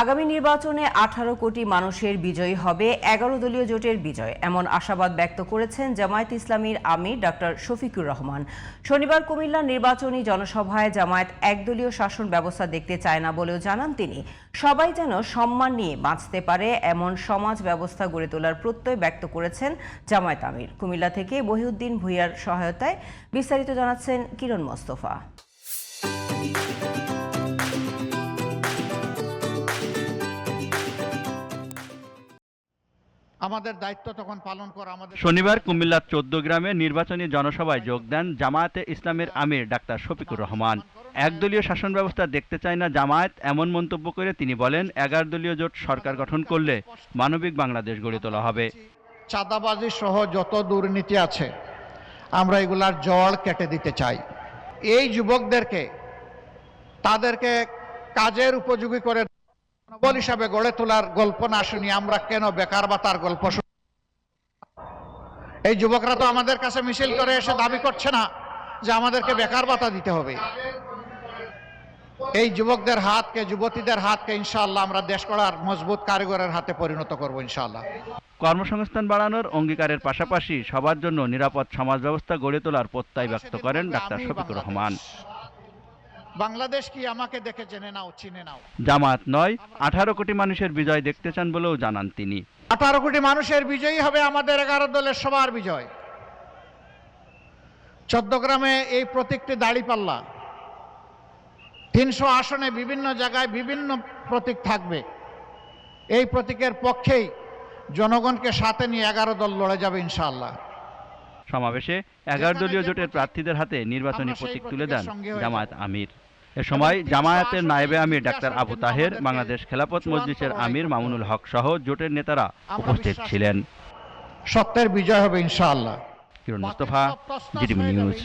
আগামী নির্বাচনে 18 কোটি মানুষের বিজয়ী হবে, 11 দলীয় জোটের বিজয়, এমন আশাবাদ ব্যক্ত করেছেন জামায়াত ইসলামীর আমির ডক্টর শফিকুর রহমান। শনিবার কুমিল্লার নির্বাচনী জনসভায় জামায়াত একদলীয় শাসন ব্যবস্থা দেখতে চায় না বলেও জানান তিনি। সবাই যেন সম্মান নিয়ে বাঁচতে পারে এমন সমাজ ব্যবস্থা গড়ে তোলার প্রত্যয় ব্যক্ত করেছেন জামায়াত আমির। কুমিল্লা থেকে বহিউদ্দিন ভূঁইয়ার সহায়তায় বিস্তারিত জানাচ্ছেন কিরণ মোস্তফা। আমাদের দায়িত্ব তখন পালন করা। শনিবার কুমিল্লার 14 গ্রামে নির্বাচনী জনসভায় যোগ দেন জামায়াতে ইসলামের আমির ডাক্তার শফিকুর রহমান। একদলীয় শাসন ব্যবস্থা দেখতে চায় না জামায়াত, এমন মন্তব্য করে তিনি বলেন, 11 দলীয় জোট সরকার গঠন করলে মানবিক বাংলাদেশ গড়ে তোলা হবে। চাঁদাবাজি সহ যত দুর্নীতি আছে আমরা এগুলার জড় কেটে দিতে চাই। এই যুবকদেরকে তাদেরকে কাজের উপযোগী করে বল হিসাবে গড়ে তোলার গল্প না শুনি আমরা কেন বেকার ভাতার গল্প শুনি? এই যুবকরা তো আমাদের কাছে মিছিল করে এসে দাবি করছে না যে আমাদেরকে বেকার ভাতা দিতে হবে। এই যুবকদের হাতকে, যুবতীদের হাতকে ইনশাআল্লাহ আমরা দেশ গড়ার মজবুত কারিগরের হাতে পরিণত করব ইনশাআল্লাহ। কর্মসংস্থান বাড়ানোর অঙ্গীকারের পাশাপাশি সবার জন্য নিরাপদ সমাজ ব্যবস্থা গড়ে তোলার প্রত্যয় ব্যক্ত করেন ডাক্তার শফিকুর রহমান। বাংলাদেশ কি আমাকে দেখে জেনে নাও, চিনে নাও। জামায়াত নয়, 18 কোটি মানুষের বিজয় দেখতে চান বলেও জানান তিনি। 18 কোটি মানুষের বিজয়ী হবে আমাদের 11 দলের সবার বিজয়। 14 গ্রামে এই প্রতীকটি দাঁড়িপাল্লা। 300 আসনে বিভিন্ন জায়গায় বিভিন্ন প্রতীক থাকবে। এই প্রতীকের পক্ষেই জনগণকে সাথে নিয়ে 11 দল লড়ে যাবে ইনশাআল্লাহ। সমাবেশে 11 দলীয় জোটের প্রার্থীদের হাতে নির্বাচনী প্রতীক তুলে দেন জামায়াত আমির। এ সময় জামায়াতের নায়েবে আমির ডাক্তার আবু তাহের, বাংলাদেশ খেলাফত মজলিসের আমির মামুনুল হক সহ জোটের নেতারা উপস্থিত ছিলেন। সত্যের বিজয় হবে ইনশাআল্লাহ। কিরণ মোস্তফা, জিটিভি নিউজ।